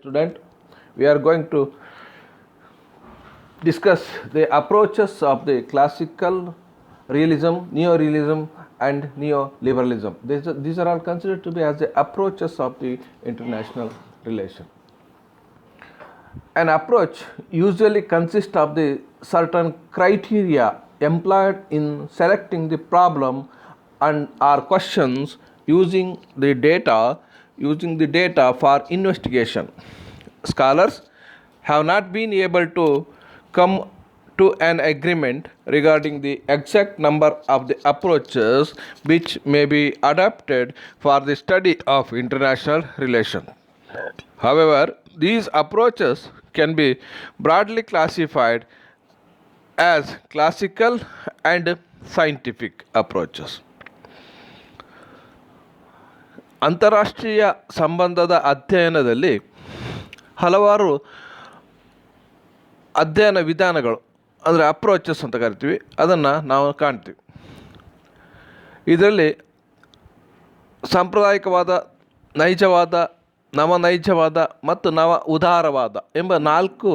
Student, we are going to discuss the approaches of the classical realism, neo-realism and neoliberalism. These are all considered to be as the approaches of the international relation. An approach usually consists of the certain criteria employed in selecting the problem and or questions using the data for investigation. Scholars have not been able to come to an agreement regarding the exact number of the approaches which may be adopted for the study of international relations. However, these approaches can be broadly classified as classical and scientific approaches. ಅಂತಾರಾಷ್ಟ್ರೀಯ ಸಂಬಂಧದ ಅಧ್ಯಯನದಲ್ಲಿ ಹಲವಾರು ಅಧ್ಯಯನ ವಿಧಾನಗಳು ಅಂದರೆ approaches ಅಂತ ಕರಿತೀವಿ, ಅದನ್ನು ನಾವು ಕಾಣ್ತೀವಿ. ಇದರಲ್ಲಿ ಸಾಂಪ್ರದಾಯಿಕವಾದ, ನೈಜವಾದ, ನವನೈಜವಾದ ಮತ್ತು ನವ ಉದಾರವಾದ ಎಂಬ 4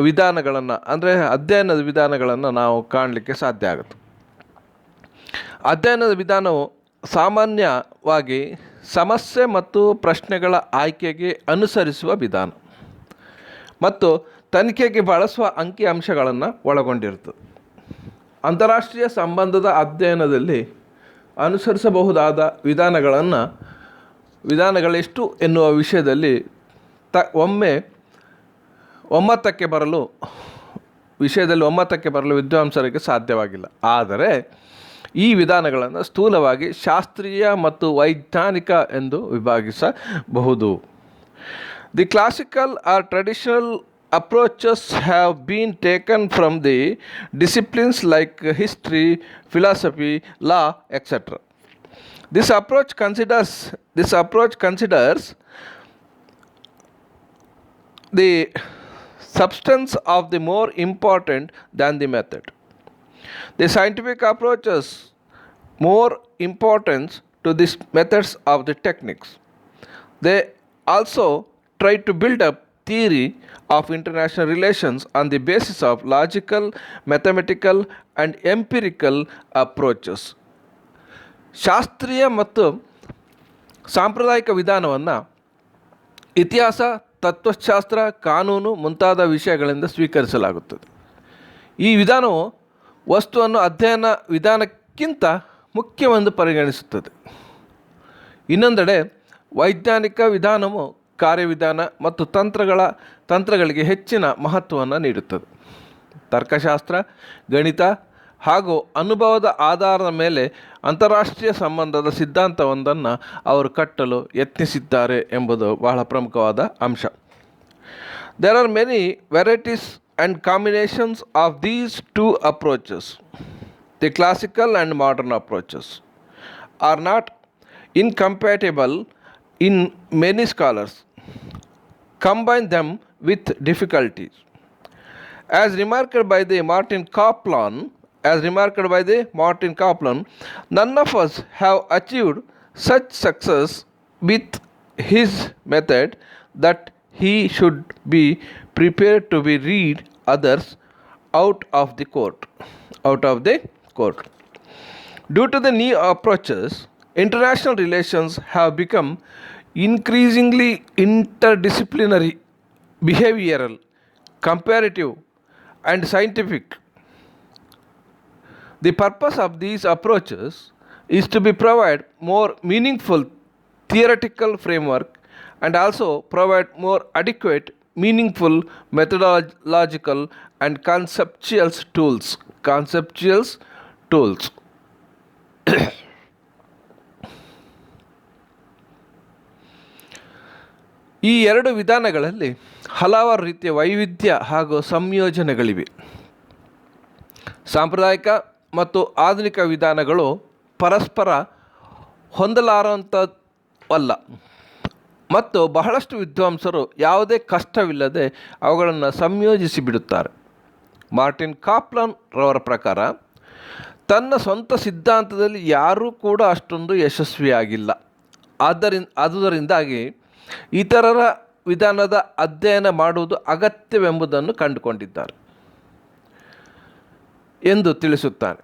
ವಿಧಾನಗಳನ್ನು ಅಂದರೆ ಅಧ್ಯಯನದ ವಿಧಾನಗಳನ್ನು ನಾವು ಕಾಣಲಿಕ್ಕೆ ಸಾಧ್ಯ ಆಗುತ್ತೆ. ಅಧ್ಯಯನದ ವಿಧಾನವು ಸಾಮಾನ್ಯವಾಗಿ ಸಮಸ್ಯೆ ಮತ್ತು ಪ್ರಶ್ನೆಗಳ ಆಯ್ಕೆಗೆ ಅನುಸರಿಸುವ ವಿಧಾನ ಮತ್ತು ತನಿಖೆಗೆ ಬಳಸುವ ಅಂಕಿಅಂಶಗಳನ್ನು ಒಳಗೊಂಡಿರುತ್ತದೆ. ಅಂತಾರಾಷ್ಟ್ರೀಯ ಸಂಬಂಧದ ಅಧ್ಯಯನದಲ್ಲಿ ಅನುಸರಿಸಬಹುದಾದ ವಿಧಾನಗಳೆಷ್ಟು ಎನ್ನುವ ವಿಷಯದಲ್ಲಿ ಒಮ್ಮತಕ್ಕೆ ಬರಲು ವಿದ್ವಾಂಸರಿಗೆ ಸಾಧ್ಯವಾಗಿಲ್ಲ. ಆದರೆ ಈ ವಿಧಾನಗಳನ್ನು ಸ್ಥೂಲವಾಗಿ ಶಾಸ್ತ್ರೀಯ ಮತ್ತು ವೈಜ್ಞಾನಿಕ ಎಂದು ವಿಭಾಗಿಸಬಹುದು. The classical or traditional approaches have been taken from the disciplines like history, philosophy, law, etc. This approach considers the substance of the more important than the method. The scientific approaches more importance to these methods of the techniques. They also try to build up theory of international relations on the basis of logical, mathematical and empirical approaches. ಶಾಸ್ತ್ರೀಯ ಮತ್ತು ಸಾಂಪ್ರದಾಯಿಕ ವಿಧಾನವನ್ನು ಇತಿಹಾಸ, ತತ್ವಶಾಸ್ತ್ರ, ಕಾನೂನು ಮುಂತಾದ ವಿಷಯಗಳಿಂದ ಸ್ವೀಕರಿಸಲಾಗುತ್ತದೆ. ಈ ವಿಧಾನವು ವಸ್ತುವನ್ನು ಅಧ್ಯಯನ ವಿಧಾನಕ್ಕಿಂತ ಮುಖ್ಯವೆಂದು ಪರಿಗಣಿಸುತ್ತದೆ. ಇನ್ನೊಂದೆಡೆ ವೈಜ್ಞಾನಿಕ ವಿಧಾನವು ಕಾರ್ಯವಿಧಾನ ಮತ್ತು ತಂತ್ರಗಳಿಗೆ ಹೆಚ್ಚಿನ ಮಹತ್ವವನ್ನು ನೀಡುತ್ತದೆ. ತರ್ಕಶಾಸ್ತ್ರ, ಗಣಿತ ಹಾಗೂ ಅನುಭವದ ಆಧಾರದ ಮೇಲೆ ಅಂತಾರಾಷ್ಟ್ರೀಯ ಸಂಬಂಧದ ಸಿದ್ಧಾಂತವೊಂದನ್ನು ಅವರು ಕಟ್ಟಲು ಯತ್ನಿಸಿದ್ದಾರೆ ಎಂಬುದು ಬಹಳ ಪ್ರಮುಖವಾದ ಅಂಶ. There are many varieties and combinations of these two approaches. The classical and modern approaches are not incompatible in many scholars combine them with difficulties. As remarked by Martin Kaplan, none of us have achieved such success with his method that he should be prepared to read others out of the court. Due to the new approaches, international relations have become increasingly interdisciplinary, behavioral, comparative and scientific. The purpose of these approaches is to provide more meaningful theoretical framework and also provide more adequate, meaningful methodological and conceptual tools. ಈ 2 ವಿಧಾನಗಳಲ್ಲಿ ಹಲವಾರು ರೀತಿಯ ವೈವಿಧ್ಯ ಹಾಗೂ ಸಂಯೋಜನೆಗಳಿವೆ. ಸಾಂಪ್ರದಾಯಿಕ ಮತ್ತು ಆಧುನಿಕ ವಿಧಾನಗಳು ಪರಸ್ಪರ ಹೊಂದಲಾರಂಥವಲ್ಲ ಮತ್ತು ಬಹಳಷ್ಟು ವಿದ್ವಾಂಸರು ಯಾವುದೇ ಕಷ್ಟವಿಲ್ಲದೆ ಅವುಗಳನ್ನು ಸಂಯೋಜಿಸಿ ಬಿಡುತ್ತಾರೆ. ಮಾರ್ಟಿನ್ ಕಾಪ್ಲನ್ ರವರ ಪ್ರಕಾರ ತನ್ನ ಸ್ವಂತ ಸಿದ್ಧಾಂತದಲ್ಲಿ ಯಾರೂ ಕೂಡ ಅಷ್ಟೊಂದು ಯಶಸ್ವಿಯಾಗಿಲ್ಲ. ಆದುದರಿಂದಾಗಿ ಇತರರ ವಿಧಾನದ ಅಧ್ಯಯನ ಮಾಡುವುದು ಅಗತ್ಯವೆಂಬುದನ್ನು ಕಂಡುಕೊಂಡಿದ್ದಾರೆ ಎಂದು ತಿಳಿಸುತ್ತಾನೆ.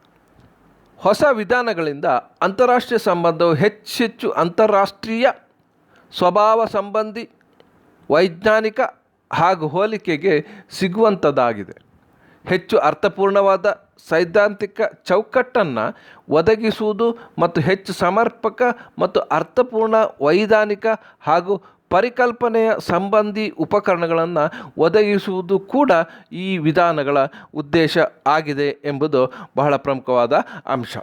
ಹೊಸ ವಿಧಾನಗಳಿಂದ ಅಂತಾರಾಷ್ಟ್ರೀಯ ಸಂಬಂಧವು ಹೆಚ್ಚೆಚ್ಚು ಅಂತಾರಾಷ್ಟ್ರೀಯ ಸ್ವಭಾವ ಸಂಬಂಧಿ ವೈಜ್ಞಾನಿಕ ಹಾಗೂ ಹೋಲಿಕೆಗೆ ಸಿಗುವಂಥದ್ದಾಗಿದೆ. ಹೆಚ್ಚು ಅರ್ಥಪೂರ್ಣವಾದ ಸೈದ್ಧಾಂತಿಕ ಚೌಕಟ್ಟನ್ನು ಒದಗಿಸುವುದು ಮತ್ತು ಹೆಚ್ಚು ಸಮರ್ಪಕ ಮತ್ತು ಅರ್ಥಪೂರ್ಣ ವೈಧಾನಿಕ ಹಾಗೂ ಪರಿಕಲ್ಪನೆಯ ಸಂಬಂಧಿ ಉಪಕರಣಗಳನ್ನು ಒದಗಿಸುವುದು ಕೂಡ ಈ ವಿಧಾನಗಳ ಉದ್ದೇಶ ಆಗಿದೆ ಎಂಬುದು ಬಹಳ ಪ್ರಮುಖವಾದ ಅಂಶ.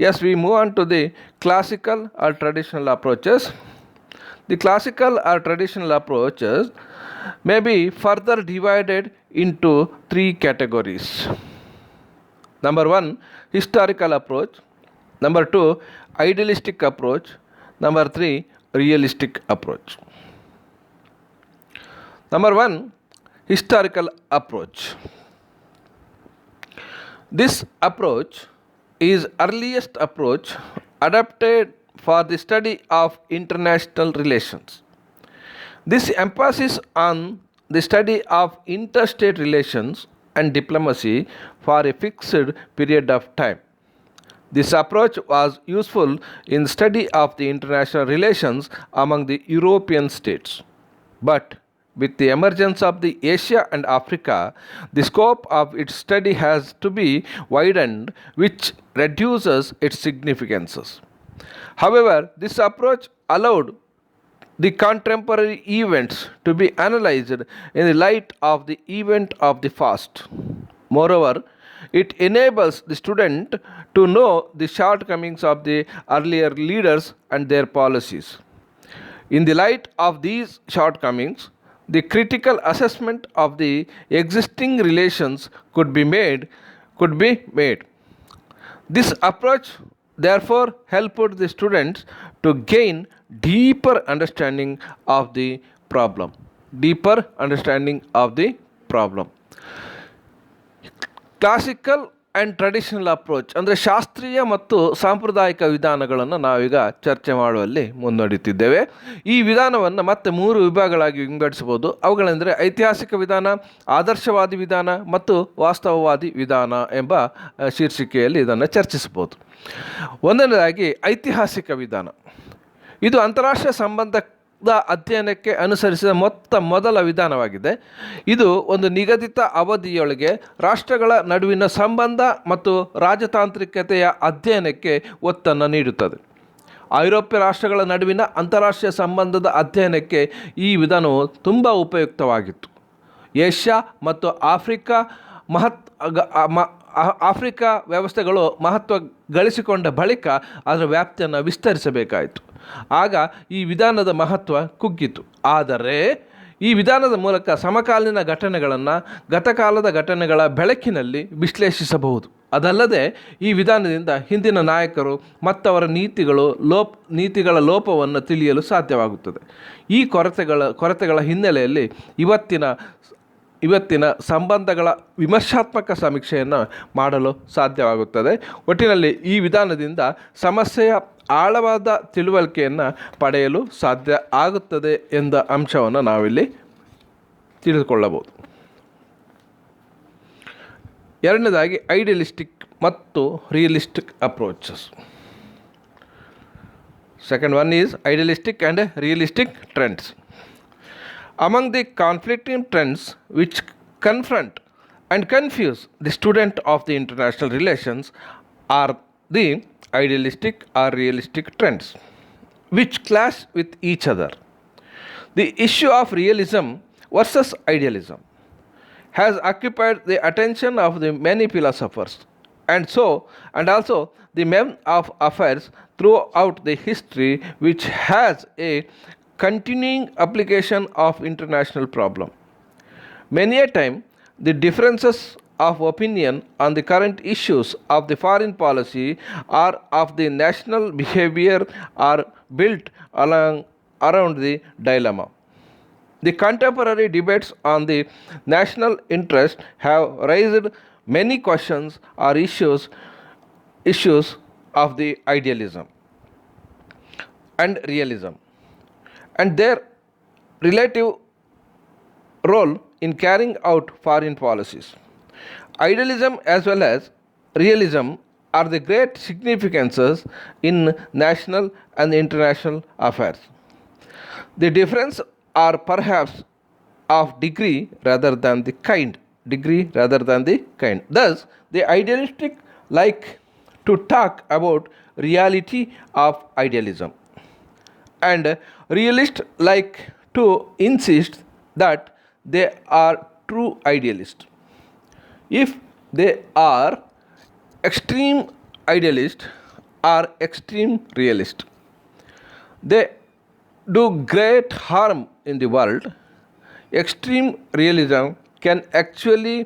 Yes, we move on to the classical or traditional approaches. The classical or traditional approaches may be further divided into three categories. Number one, historical approach. Number two, idealistic approach. Number three, realistic approach. Number one, historical approach. This approach is earliest approach adapted for the study of international relations. This emphasis on the study of interstate relations and diplomacy for a fixed period of time. This approach was useful in study of the international relations among the European states. But with the emergence of the Asia and Africa, the scope of its study has to be widened, which reduces its significances. However, this approach allowed the contemporary events to be analyzed in the light of the event of the past. Moreover, it enables the student to know the shortcomings of the earlier leaders and their policies. In the light of these shortcomings, the critical assessment of the existing relations could be made. This approach therefore helped the students to gain deeper understanding of the problem. Classical and traditional approach ಅಂದರೆ ಶಾಸ್ತ್ರೀಯ ಮತ್ತು ಸಾಂಪ್ರದಾಯಿಕ ವಿಧಾನಗಳನ್ನು ನಾವೀಗ ಚರ್ಚೆ ಮಾಡುವಲ್ಲಿ ಮುನ್ನಡೆಯುತ್ತಿದ್ದೇವೆ. ಈ ವಿಧಾನವನ್ನು ಮತ್ತೆ 3 ವಿಭಾಗಗಳಾಗಿ ವಿಂಗಡಿಸಬಹುದು. ಅವುಗಳೆಂದರೆ ಐತಿಹಾಸಿಕ ವಿಧಾನ, ಆದರ್ಶವಾದಿ ವಿಧಾನ ಮತ್ತು ವಾಸ್ತವವಾದಿ ವಿಧಾನ ಎಂಬ ಶೀರ್ಷಿಕೆಯಲ್ಲಿ ಇದನ್ನು ಚರ್ಚಿಸಬಹುದು. ಒಂದನೇದಾಗಿ ಐತಿಹಾಸಿಕ ವಿಧಾನ. ಇದು ಅಂತಾರಾಷ್ಟ್ರೀಯ ಸಂಬಂಧದ ಅಧ್ಯಯನಕ್ಕೆ ಅನುಸರಿಸಿದ ಮೊದಲ ವಿಧಾನವಾಗಿದೆ. ಇದು ಒಂದು ನಿಗದಿತ ಅವಧಿಯೊಳಗೆ ರಾಷ್ಟ್ರಗಳ ನಡುವಿನ ಸಂಬಂಧ ಮತ್ತು ರಾಜತಾಂತ್ರಿಕತೆಯ ಅಧ್ಯಯನಕ್ಕೆ ಒತ್ತನ್ನು ನೀಡುತ್ತದೆ. ಐರೋಪ್ಯ ರಾಷ್ಟ್ರಗಳ ನಡುವಿನ ಅಂತಾರಾಷ್ಟ್ರೀಯ ಸಂಬಂಧದ ಅಧ್ಯಯನಕ್ಕೆ ಈ ವಿಧಾನವು ತುಂಬ ಉಪಯುಕ್ತವಾಗಿತ್ತು. ಏಷ್ಯಾ ಮತ್ತು ಆಫ್ರಿಕಾ ವ್ಯವಸ್ಥೆಗಳು ಮಹತ್ವ ಗಳಿಸಿಕೊಂಡ ಬಳಿಕ ಅದರ ವ್ಯಾಪ್ತಿಯನ್ನು ವಿಸ್ತರಿಸಬೇಕಾಯಿತು. ಆಗ ಈ ವಿಧಾನದ ಮಹತ್ವ ಕುಗ್ಗಿತು. ಆದರೆ ಈ ವಿಧಾನದ ಮೂಲಕ ಸಮಕಾಲೀನ ಘಟನೆಗಳನ್ನು ಗತಕಾಲದ ಘಟನೆಗಳ ಬೆಳಕಿನಲ್ಲಿ ವಿಶ್ಲೇಷಿಸಬಹುದು. ಅದಲ್ಲದೆ ಈ ವಿಧಾನದಿಂದ ಹಿಂದಿನ ನಾಯಕರು ಮತ್ತವರ ನೀತಿಗಳ ಲೋಪವನ್ನು ತಿಳಿಯಲು ಸಾಧ್ಯವಾಗುತ್ತದೆ. ಈ ಕೊರತೆಗಳ ಹಿನ್ನೆಲೆಯಲ್ಲಿ ಇವತ್ತಿನ ಸಂಬಂಧಗಳ ವಿಮರ್ಶಾತ್ಮಕ ಸಮೀಕ್ಷೆಯನ್ನು ಮಾಡಲು ಸಾಧ್ಯವಾಗುತ್ತದೆ. ಒಟ್ಟಿನಲ್ಲಿ ಈ ವಿಧಾನದಿಂದ ಸಮಸ್ಯೆಯ ಆಳವಾದ ತಿಳುವಳಿಕೆಯನ್ನು ಪಡೆಯಲು ಸಾಧ್ಯ ಆಗುತ್ತದೆ ಎಂದ ಅಂಶವನ್ನು ನಾವಿಲ್ಲಿ ತಿಳಿದುಕೊಳ್ಳಬಹುದು. ಎರಡನೇದಾಗಿ ಐಡಿಯಲಿಸ್ಟಿಕ್ ಮತ್ತು realistic approaches. Second one is idealistic and realistic trends. Among the conflicting trends which confront and confuse the student of the international relations are the idealistic or realistic trends, which clash with each other. The issue of realism versus idealism has occupied the attention of the many philosophers and also the men of affairs throughout the history, which has a continuing application of international problem. Many a time, the differences of opinion on the current issues of the foreign policy or of the national behavior are built around the dilemma. The contemporary debates on the national interest have raised many questions or issues of the idealism and realism. and their relative role in carrying out foreign policies. Idealism as well as realism are the great significances in national and international affairs. The difference are perhaps of degree rather than the kind. Degree rather than the kind. Thus, the idealistic like to talk about reality of idealism, and realists like to insist that they are true idealists. If they are extreme idealist or extreme realist, they do great harm in the world. Extreme realism can actually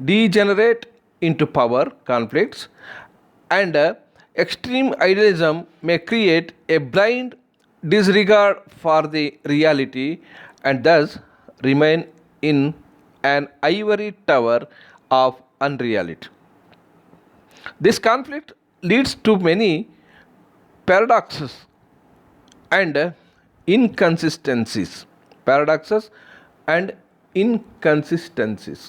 degenerate into power conflicts, and extreme idealism may create a blind disregard for the reality and thus remain in an ivory tower of unreality. This conflict leads to many paradoxes and inconsistencies. Paradoxes and inconsistencies.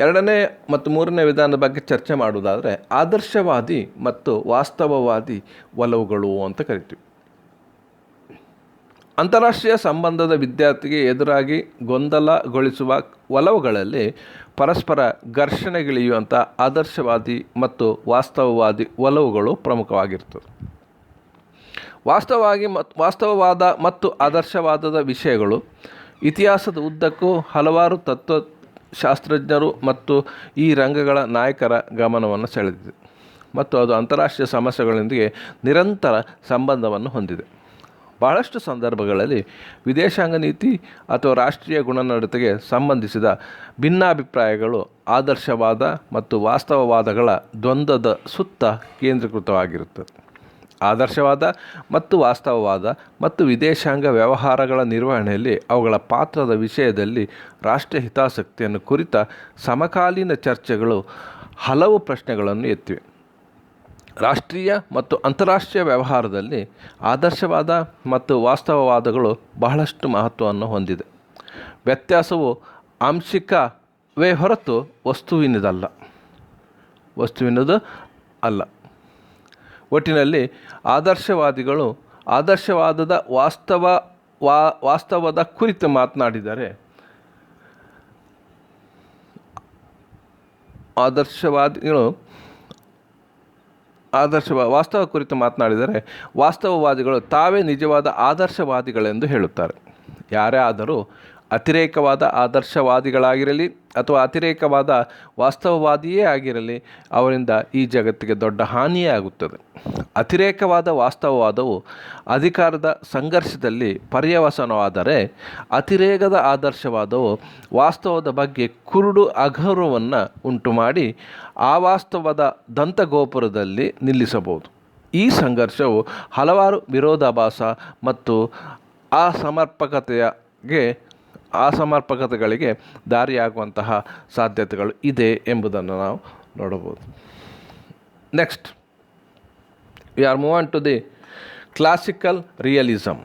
ಎರಡನೇ ಮತ್ತು ಮೂರನೇ ವಿಧಾನದ ಬಗ್ಗೆ ಚರ್ಚೆ ಮಾಡುವುದಾದರೆ ಆದರ್ಶವಾದಿ ಮತ್ತು ವಾಸ್ತವವಾದಿ ಒಲವುಗಳು ಅಂತ ಕರಿತೀವಿ. ಅಂತಾರಾಷ್ಟ್ರೀಯ ಸಂಬಂಧದ ವಿದ್ಯಾರ್ಥಿಗೆ ಎದುರಾಗಿ ಗೊಂದಲಗೊಳಿಸುವ ಒಲವುಗಳಲ್ಲಿ ಪರಸ್ಪರ ಘರ್ಷಣೆಗಿಳಿಯುವಂಥ ಆದರ್ಶವಾದಿ ಮತ್ತು ವಾಸ್ತವವಾದಿ ಒಲವುಗಳು ಪ್ರಮುಖವಾಗಿರ್ತದೆ. ವಾಸ್ತವವಾದ ಮತ್ತು ಆದರ್ಶವಾದದ ವಿಷಯಗಳು ಇತಿಹಾಸದ ಉದ್ದಕ್ಕೂ ಹಲವಾರು ತತ್ವಶಾಸ್ತ್ರಜ್ಞರು ಮತ್ತು ಈ ರಂಗಗಳ ನಾಯಕರ ಗಮನವನ್ನು ಸೆಳೆದಿದೆ ಮತ್ತು ಅದು ಅಂತಾರಾಷ್ಟ್ರೀಯ ಸಮಸ್ಯೆಗಳೊಂದಿಗೆ ನಿರಂತರ ಸಂಬಂಧವನ್ನು ಹೊಂದಿದೆ. ಬಹಳಷ್ಟು ಸಂದರ್ಭಗಳಲ್ಲಿ ವಿದೇಶಾಂಗ ನೀತಿ ಅಥವಾ ರಾಷ್ಟ್ರೀಯ ಗುಣನಡತೆಗೆ ಸಂಬಂಧಿಸಿದ ಭಿನ್ನಾಭಿಪ್ರಾಯಗಳು ಆದರ್ಶವಾದ ಮತ್ತು ವಾಸ್ತವವಾದಗಳ ದ್ವಂದ್ವದ ಸುತ್ತ ಕೇಂದ್ರೀಕೃತವಾಗಿರುತ್ತದೆ. ಆದರ್ಶವಾದ ಮತ್ತು ವಾಸ್ತವವಾದ ಮತ್ತು ವಿದೇಶಾಂಗ ವ್ಯವಹಾರಗಳ ನಿರ್ವಹಣೆಯಲ್ಲಿ ಅವುಗಳ ಪಾತ್ರದ ವಿಷಯದಲ್ಲಿ ರಾಷ್ಟ್ರೀಯ ಹಿತಾಸಕ್ತಿಯನ್ನು ಕುರಿತ ಸಮಕಾಲೀನ ಚರ್ಚೆಗಳು ಹಲವು ಪ್ರಶ್ನೆಗಳನ್ನು ಎತ್ತಿವೆ. ರಾಷ್ಟ್ರೀಯ ಮತ್ತು ಅಂತಾರಾಷ್ಟ್ರೀಯ ವ್ಯವಹಾರದಲ್ಲಿ ಆದರ್ಶವಾದ ಮತ್ತು ವಾಸ್ತವವಾದಗಳು ಬಹಳಷ್ಟು ಮಹತ್ವವನ್ನು ಹೊಂದಿದೆ. ವ್ಯತ್ಯಾಸವು ಆಂಶಿಕವೇ ಹೊರತು ವಸ್ತುವಿನದು ಅಲ್ಲ. ಒಟ್ಟಿನಲ್ಲಿ ಆದರ್ಶವಾದಿಗಳು ಆದರ್ಶವಾದದ ವಾಸ್ತವದ ಕುರಿತು ಮಾತನಾಡಿದರೆ, ವಾಸ್ತವ ಕುರಿತು ಮಾತನಾಡಿದರೆ ವಾಸ್ತವವಾದಿಗಳು ತಾವೇ ನಿಜವಾದ ಆದರ್ಶವಾದಿಗಳೆಂದು ಹೇಳುತ್ತಾರೆ. ಯಾರೇ ಆದರೂ ಅತಿರೇಕವಾದ ಆದರ್ಶವಾದಿಗಳಾಗಿರಲಿ ಅಥವಾ ಅತಿರೇಕವಾದ ವಾಸ್ತವವಾದಿಯೇ ಆಗಿರಲಿ, ಅವರಿಂದ ಈ ಜಗತ್ತಿಗೆ ದೊಡ್ಡ ಹಾನಿಯೇ ಆಗುತ್ತದೆ. ಅತಿರೇಕವಾದ ವಾಸ್ತವವಾದವು ಅಧಿಕಾರದ ಸಂಘರ್ಷದಲ್ಲಿ ಪರ್ಯವಸನವಾದರೆ, ಅತಿರೇಕದ ಆದರ್ಶವಾದವು ವಾಸ್ತವದ ಬಗ್ಗೆ ಕುರುಡು ಅಗೌರವವನ್ನು ಉಂಟು ಮಾಡಿ ಆ ವಾಸ್ತವದ ದಂತಗೋಪುರದಲ್ಲಿ ನಿಲ್ಲಿಸಬಹುದು. ಈ ಸಂಘರ್ಷವು ಹಲವಾರು ವಿರೋಧಾಭಾಸ ಮತ್ತು ಅಸಮರ್ಪಕತೆಗಳಿಗೆ ದಾರಿಯಾಗುವಂತಹ ಸಾಧ್ಯತೆಗಳು ಇದೆ ಎಂಬುದನ್ನು ನಾವು ನೋಡಬಹುದು. Next we are move on to the classical realism.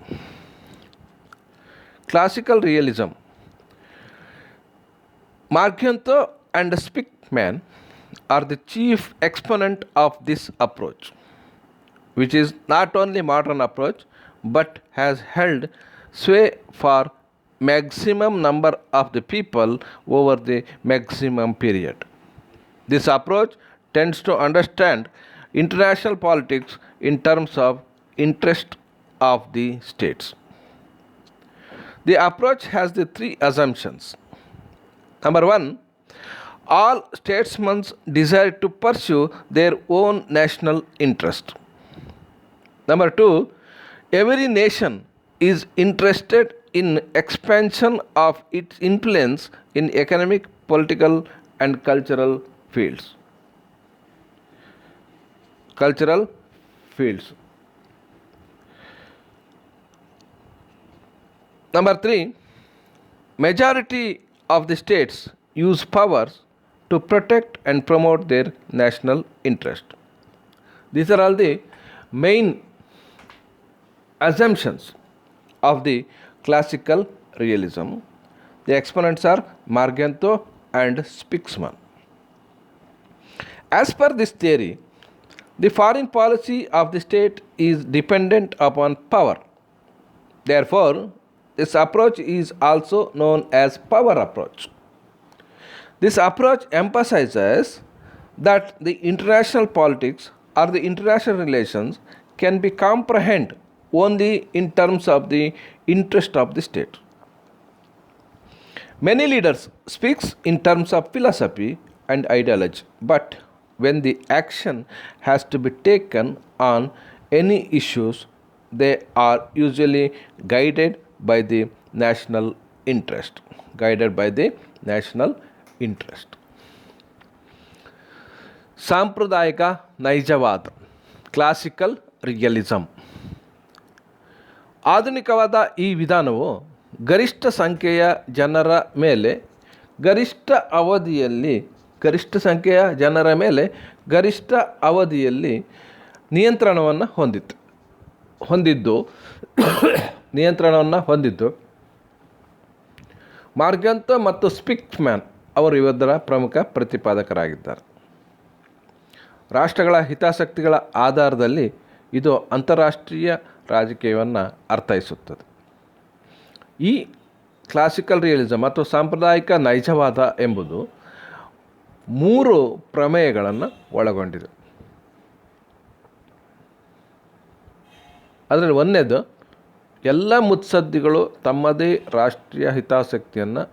Classical realism. Margiontho and Spickman are the chief exponent of this approach, which is not only modern approach but has held sway for maximum number of the people over the maximum period. This approach tends to understand international politics in terms of interest of the states. The approach has the three assumptions. Number one, all statesmen desire to pursue their own national interest. Number two, every nation is interested in expansion of its influence in economic, political and cultural fields. Number three, majority of the states use powers to protect and promote their national interest. These are all the main assumptions of the classical realism. The exponents are Margento and Spixman. As per this theory, the foreign policy of the state is dependent upon power. Therefore, this approach is also known as power approach. This approach emphasizes that the international politics or the international relations can be comprehended only in terms of the interest of the state. Many leaders speak in terms of philosophy and ideology, but when the action has to be taken on any issues, they are usually guided by the national interest. ಸಾಂಪ್ರದಾಯಿಕ ನೈಜವಾದ classical realism. ಆಧುನಿಕವಾದ ಈ ವಿಧಾನವು ಗರಿಷ್ಠ ಸಂಖ್ಯೆಯ ಜನರ ಮೇಲೆ ಗರಿಷ್ಠ ಅವಧಿಯಲ್ಲಿ ನಿಯಂತ್ರಣವನ್ನು ಹೊಂದಿದ್ದು ಮಾರ್ಗಂತ ಮತ್ತು ಸ್ಪಿಕ್ಸ್ಮ್ಯಾನ್ ಅವರು ಇವರ ಪ್ರಮುಖ ಪ್ರತಿಪಾದಕರಾಗಿದ್ದಾರೆ. ರಾಷ್ಟ್ರಗಳ ಹಿತಾಸಕ್ತಿಗಳ ಆಧಾರದಲ್ಲಿ ಇದು ಅಂತಾರಾಷ್ಟ್ರೀಯ ರಾಜಕೀಯವನ್ನು ಅರ್ಥೈಸುತ್ತದೆ. ಈ ಕ್ಲಾಸಿಕಲ್ ರಿಯಲಿಸಮ್ ಅಥವಾ ಸಾಂಪ್ರದಾಯಿಕ ನೈಜವಾದ ಎಂಬುದು 3 ಪ್ರಮೇಯಗಳನ್ನು ಒಳಗೊಂಡಿದೆ. ಅದರಲ್ಲಿ ಒಂದನೇದು, ಎಲ್ಲ ಮುತ್ಸದ್ದಿಗಳು ತಮ್ಮದೇ ರಾಷ್ಟ್ರೀಯ ಹಿತಾಸಕ್ತಿಯನ್ನು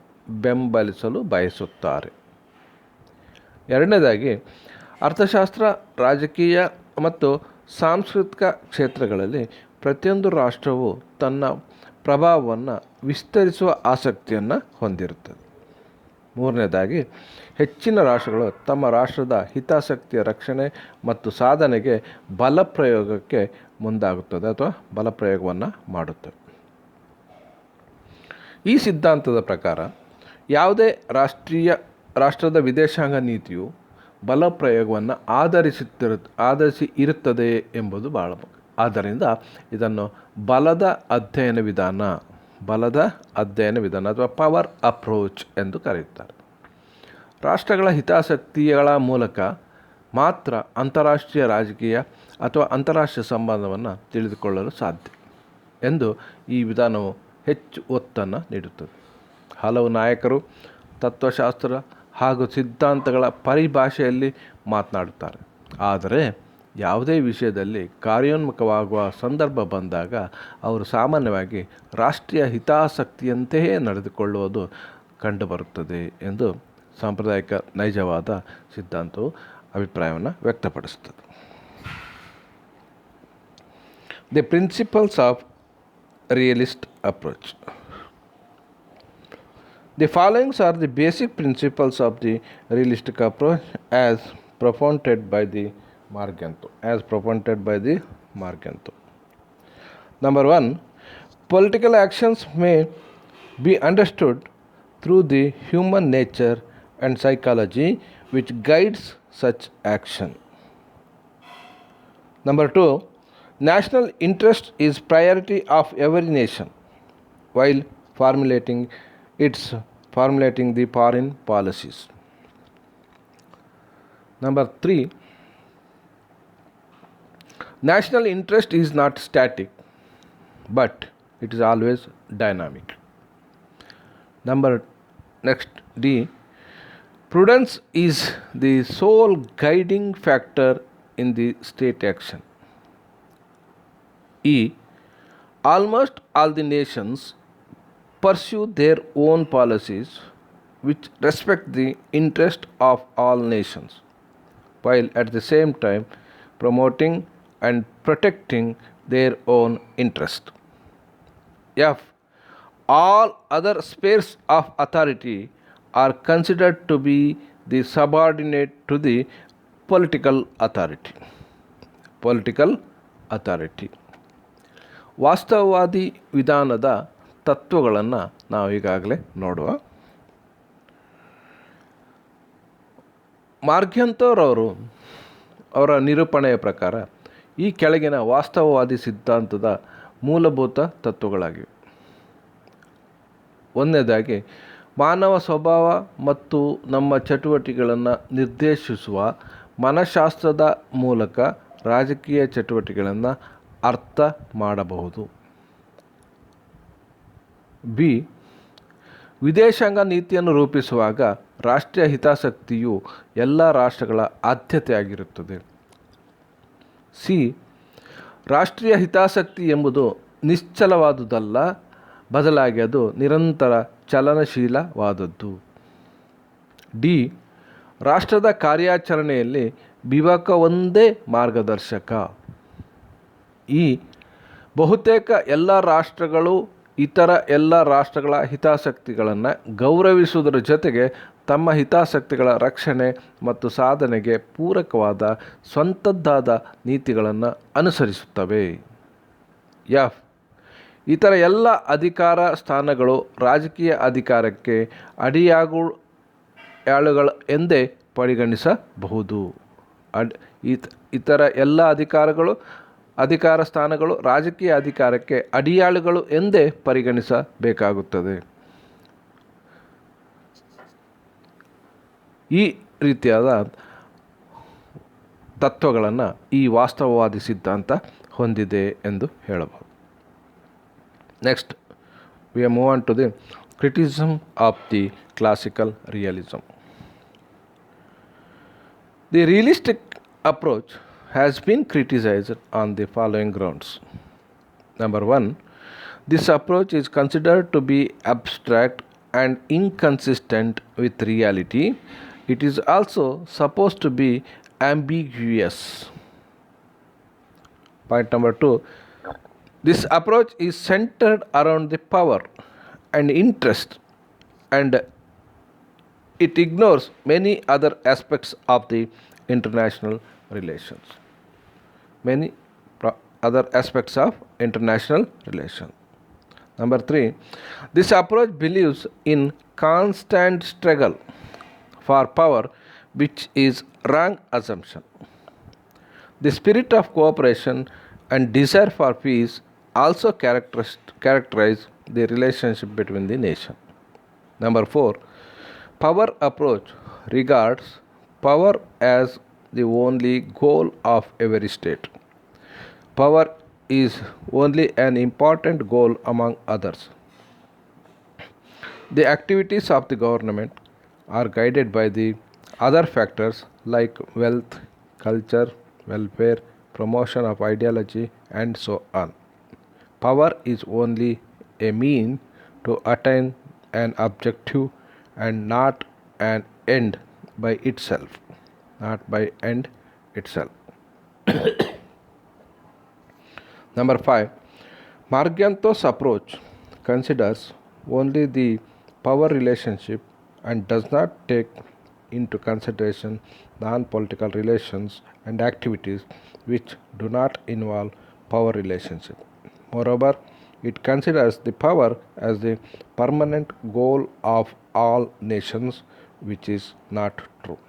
ಬೆಂಬಲಿಸಲು ಬಯಸುತ್ತಾರೆ. ಎರಡನೇದಾಗಿ, ಅರ್ಥಶಾಸ್ತ್ರ, ರಾಜಕೀಯ ಮತ್ತು ಸಾಂಸ್ಕೃತಿಕ ಕ್ಷೇತ್ರಗಳಲ್ಲಿ ಪ್ರತಿಯೊಂದು ರಾಷ್ಟ್ರವು ತನ್ನ ಪ್ರಭಾವವನ್ನು ವಿಸ್ತರಿಸುವ ಆಸಕ್ತಿಯನ್ನು ಹೊಂದಿರುತ್ತದೆ. ಮೂರನೇದಾಗಿ, ಹೆಚ್ಚಿನ ರಾಷ್ಟ್ರಗಳು ತಮ್ಮ ರಾಷ್ಟ್ರದ ಹಿತಾಸಕ್ತಿಯ ರಕ್ಷಣೆ ಮತ್ತು ಸಾಧನೆಗೆ ಬಲಪ್ರಯೋಗಕ್ಕೆ ಮುಂದಾಗುತ್ತದೆ ಅಥವಾ ಬಲಪ್ರಯೋಗವನ್ನು ಮಾಡುತ್ತದೆ. ಈ ಸಿದ್ಧಾಂತದ ಪ್ರಕಾರ ಯಾವುದೇ ರಾಷ್ಟ್ರದ ವಿದೇಶಾಂಗ ನೀತಿಯು ಬಲಪ್ರಯೋಗವನ್ನು ಆಧರಿಸಿ ಇರುತ್ತದೆ ಎಂಬುದು ಬಹಳ ಮುಖ್ಯ. ಆದ್ದರಿಂದ ಇದನ್ನು ಬಲದ ಅಧ್ಯಯನ ವಿಧಾನ ಅಥವಾ ಪವರ್ ಅಪ್ರೋಚ್ ಎಂದು ಕರೆಯುತ್ತಾರೆ. ರಾಷ್ಟ್ರಗಳ ಹಿತಾಸಕ್ತಿಗಳ ಮೂಲಕ ಮಾತ್ರ ಅಂತಾರಾಷ್ಟ್ರೀಯ ರಾಜಕೀಯ ಅಥವಾ ಅಂತಾರಾಷ್ಟ್ರೀಯ ಸಂಬಂಧವನ್ನು ತಿಳಿದುಕೊಳ್ಳಲು ಸಾಧ್ಯ ಎಂದು ಈ ವಿಧಾನವು ಹೆಚ್ಚು ಒತ್ತನ್ನು ನೀಡುತ್ತದೆ. ಹಲವು ನಾಯಕರು ತತ್ವಶಾಸ್ತ್ರ ಹಾಗೂ ಸಿದ್ಧಾಂತಗಳ ಪರಿಭಾಷೆಯಲ್ಲಿ ಮಾತನಾಡುತ್ತಾರೆ, ಆದರೆ ಯಾವುದೇ ವಿಷಯದಲ್ಲಿ ಕಾರ್ಯೋನ್ಮುಖವಾಗುವ ಸಂದರ್ಭ ಬಂದಾಗ ಅವರು ಸಾಮಾನ್ಯವಾಗಿ ರಾಷ್ಟ್ರೀಯ ಹಿತಾಸಕ್ತಿಯಂತೆಯೇ ನಡೆದುಕೊಳ್ಳುವುದು ಕಂಡುಬರುತ್ತದೆ ಎಂದು ಸಾಂಪ್ರದಾಯಿಕ ನೈಜವಾದ ಸಿದ್ಧಾಂತವು ಅಭಿಪ್ರಾಯವನ್ನು ವ್ಯಕ್ತಪಡಿಸುತ್ತದೆ. The principles of realist approach. The following are the basic principles of the realistic approach as propounded by the Margento. Number 1, political actions may be understood through the human nature and psychology which guides such action. Number 2, national interest is priority of every nation while formulating the foreign policies. Number 3, national interest is not static, but it is always dynamic. Next, D, prudence is the sole guiding factor in the state action. E, almost all the nations pursue their own policies which respect the interest of all nations, while at the same time promoting and protecting their own interest. F, all other spheres of authority are considered to be the subordinate to the political authority. ವಾಸ್ತವವಾದಿ ವಿಧಾನದ ತತ್ವಗಳನ್ನು ನಾವು ಈಗಾಗಲೇ ನೋಡುವ. ಮಾರ್ಗ್ಯಂತೋರವರು ಅವರ ನಿರೂಪಣೆಯ ಪ್ರಕಾರ ಈ ಕೆಳಗಿನ ವಾಸ್ತವವಾದಿ ಸಿದ್ಧಾಂತದ ಮೂಲಭೂತ ತತ್ವಗಳಾಗಿವೆ. ಒಂದನೇದಾಗಿ, ಮಾನವ ಸ್ವಭಾವ ಮತ್ತು ನಮ್ಮ ಚಟುವಟಿಕೆಗಳನ್ನು ನಿರ್ದೇಶಿಸುವ ಮನಃಶಾಸ್ತ್ರದ ಮೂಲಕ ರಾಜಕೀಯ ಚಟುವಟಿಕೆಗಳನ್ನು ಅರ್ಥ ಮಾಡಬಹುದು. ಬಿ, ವಿದೇಶಾಂಗ ನೀತಿಯನ್ನು ರೂಪಿಸುವಾಗ ರಾಷ್ಟ್ರೀಯ ಹಿತಾಸಕ್ತಿಯು ಎಲ್ಲ ರಾಷ್ಟ್ರಗಳ ಆದ್ಯತೆಯಾಗಿರುತ್ತದೆ. ಸಿ, ರಾಷ್ಟ್ರೀಯ ಹಿತಾಸಕ್ತಿ ಎಂಬುದು ನಿಶ್ಚಲವಾದುದಲ್ಲ, ಬದಲಾಗಿ ಅದು ನಿರಂತರ ಚಲನಶೀಲವಾದದ್ದು. ಡಿ, ರಾಷ್ಟ್ರದ ಕಾರ್ಯಾಚರಣೆಯಲ್ಲಿ ವಿವೇಕವೊಂದೇ ಮಾರ್ಗದರ್ಶಕ. ಈ ಬಹುತೇಕ ಎಲ್ಲ ರಾಷ್ಟ್ರಗಳು ಇತರ ಎಲ್ಲ ರಾಷ್ಟ್ರಗಳ ಹಿತಾಸಕ್ತಿಗಳನ್ನು ಗೌರವಿಸುವುದರ ಜೊತೆಗೆ ತಮ್ಮ ಹಿತಾಸಕ್ತಿಗಳ ರಕ್ಷಣೆ ಮತ್ತು ಸಾಧನೆಗೆ ಪೂರಕವಾದ ಸ್ವಂತದ್ದಾದ ನೀತಿಗಳನ್ನು ಅನುಸರಿಸುತ್ತವೆ. ಎಫ್, ಇತರ ಎಲ್ಲ ಅಧಿಕಾರ ಸ್ಥಾನಗಳು ರಾಜಕೀಯ ಅಧಿಕಾರಕ್ಕೆ ಅಡಿಯಾಳುಗಳು ಎಂದೇ ಪರಿಗಣಿಸಬಹುದು. ಇತರ ಎಲ್ಲ ಅಧಿಕಾರ ಸ್ಥಾನಗಳು ರಾಜಕೀಯ ಅಧಿಕಾರಕ್ಕೆ ಅಡಿಯಾಳುಗಳು ಎಂದೇ ಪರಿಗಣಿಸಬೇಕಾಗುತ್ತದೆ. ಈ ರೀತಿಯಾದ ತತ್ವಗಳನ್ನು ಈ ವಾಸ್ತವವಾದಿ ಸಿದ್ಧಾಂತ ಹೊಂದಿದೆ ಎಂದು ಹೇಳಬಹುದು. Next we move on to the criticism of the classical realism. The realistic approach has been criticized on the following grounds. Number one, this approach is considered to be abstract and inconsistent with reality. It is also supposed to be ambiguous. Point number two, this approach is centered around the power and interest, and it ignores many other aspects of the international relations. Number three, this approach believes in constant struggle for power, which is wrong assumption. The spirit of cooperation and desire for peace also characterize the relationship between the nation. Number four, power approach regards power as the only goal of every state. Power is only an important goal among others. The activities of the government are guided by the other factors like wealth, culture, welfare, promotion of ideology, and so on. Power is only a mean to attain an objective and not an end by itself. Number five, Margiotta's approach considers only the power relationship and does not take into consideration non-political relations and activities which do not involve power relationship. Moreover, it considers the power as the permanent goal of all nations, which is not true.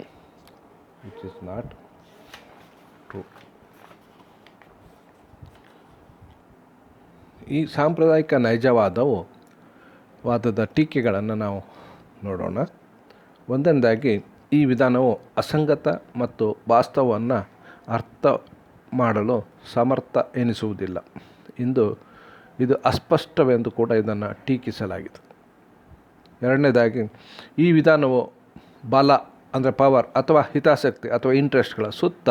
ಈ ಸಾಂಪ್ರದಾಯಿಕ ವಾದದ ಟೀಕೆಗಳನ್ನು ನಾವು ನೋಡೋಣ. ಒಂದನೇದಾಗಿ, ಈ ವಿಧಾನವು ಅಸಂಗತ ಮತ್ತು ವಾಸ್ತವವನ್ನು ಅರ್ಥ ಮಾಡಲು ಸಮರ್ಥ ಎನಿಸುವುದಿಲ್ಲ. ಇದು ಅಸ್ಪಷ್ಟವೆಂದು ಕೂಡ ಇದನ್ನು ಟೀಕಿಸಲಾಗಿದೆ. ಎರಡನೇದಾಗಿ, ಈ ವಿಧಾನವು ಬಲ ಅಂದರೆ ಪವರ್ ಅಥವಾ ಹಿತಾಸಕ್ತಿ ಅಥವಾ ಇಂಟ್ರೆಸ್ಟ್ಗಳ ಸುತ್ತ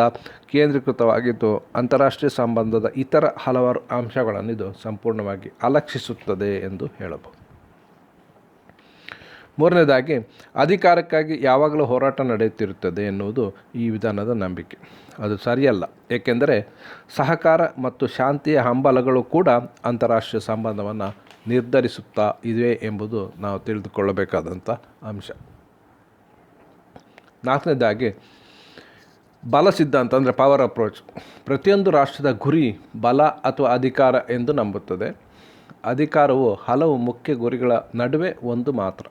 ಕೇಂದ್ರೀಕೃತವಾಗಿದ್ದು ಅಂತಾರಾಷ್ಟ್ರೀಯ ಸಂಬಂಧದ ಇತರ ಹಲವಾರು ಅಂಶಗಳನ್ನು ಇದು ಸಂಪೂರ್ಣವಾಗಿ ಅಲಕ್ಷಿಸುತ್ತದೆ ಎಂದು ಹೇಳಬಹುದು. ಮೂರನೇದಾಗಿ, ಅಧಿಕಾರಕ್ಕಾಗಿ ಯಾವಾಗಲೂ ಹೋರಾಟ ನಡೆಯುತ್ತಿರುತ್ತದೆ ಎನ್ನುವುದು ಈ ವಿಧಾನದ ನಂಬಿಕೆ. ಅದು ಸರಿಯಲ್ಲ, ಏಕೆಂದರೆ ಸಹಕಾರ ಮತ್ತು ಶಾಂತಿಯ ಹಂಬಲಗಳು ಕೂಡ ಅಂತಾರಾಷ್ಟ್ರೀಯ ಸಂಬಂಧವನ್ನು ನಿರ್ಧರಿಸುತ್ತಾ ಇವೆ ಎಂಬುದು ನಾವು ತಿಳಿದುಕೊಳ್ಳಬೇಕಾದಂಥ ಅಂಶ. ನಾಲ್ಕನೇದಾಗಿ, ಬಲ ಸಿದ್ಧಾಂತ ಅಂದರೆ ಪವರ್ ಅಪ್ರೋಚ್ ಪ್ರತಿಯೊಂದು ರಾಷ್ಟ್ರದ ಗುರಿ ಬಲ ಅಥವಾ ಅಧಿಕಾರ ಎಂದು ನಂಬುತ್ತದೆ. ಅಧಿಕಾರವು ಹಲವು ಮುಖ್ಯ ಗುರಿಗಳ ನಡುವೆ ಒಂದು ಮಾತ್ರ.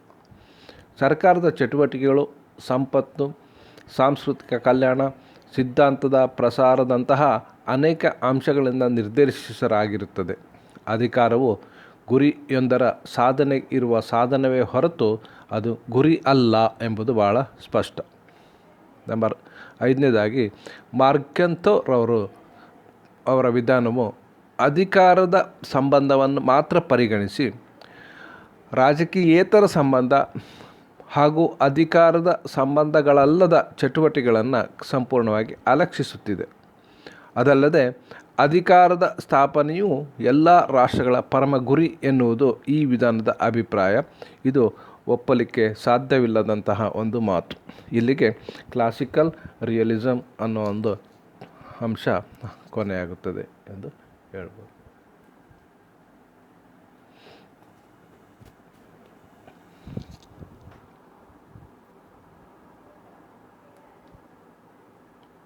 ಸರ್ಕಾರದ ಚಟುವಟಿಕೆಗಳು, ಸಂಪತ್ತು, ಸಾಂಸ್ಕೃತಿಕ ಕಲ್ಯಾಣ, ಸಿದ್ಧಾಂತದ ಪ್ರಸಾರದಂತಹ ಅನೇಕ ಅಂಶಗಳಿಂದ ನಿರ್ದೇಶಿಸಲಾಗಿರುತ್ತದೆ. ಅಧಿಕಾರವು ಗುರಿಯೊಂದರ ಸಾಧನೆ ಇರುವ ಸಾಧನವೇ ಹೊರತು ಅದು ಗುರಿ ಅಲ್ಲ ಎಂಬುದು ಭಾಳ ಸ್ಪಷ್ಟ. ನಂಬರ್ 5ನೇದಾಗಿ ಮಾರ್ಕೆಂಟೊರವರು ಅವರ ವಿಧಾನವು ಅಧಿಕಾರದ ಸಂಬಂಧವನ್ನು ಮಾತ್ರ ಪರಿಗಣಿಸಿ ರಾಜಕೀಯೇತರ ಸಂಬಂಧ ಹಾಗೂ ಅಧಿಕಾರದ ಸಂಬಂಧಗಳಲ್ಲದ ಚಟುವಟಿಕೆಗಳನ್ನು ಸಂಪೂರ್ಣವಾಗಿ ಅಲಕ್ಷಿಸುತ್ತಿದೆ. ಅದಲ್ಲದೆ ಅಧಿಕಾರದ ಸ್ಥಾಪನೆಯು ಎಲ್ಲ ರಾಷ್ಟ್ರಗಳ ಪರಮ ಗುರಿ ಎನ್ನುವುದು ಈ ವಿಧಾನದ ಅಭಿಪ್ರಾಯ. ಇದು ಒಪ್ಪಲಿಕ್ಕೆ ಸಾಧ್ಯವಿಲ್ಲದಂತಹ ಒಂದು ಮಾತು. ಇಲ್ಲಿಗೆ ಕ್ಲಾಸಿಕಲ್ ರಿಯಲಿಸಮ್ ಅನ್ನೋ ಒಂದು ಅಂಶ ಕೊನೆಯಾಗುತ್ತದೆ ಎಂದು ಹೇಳ್ಬೋದು.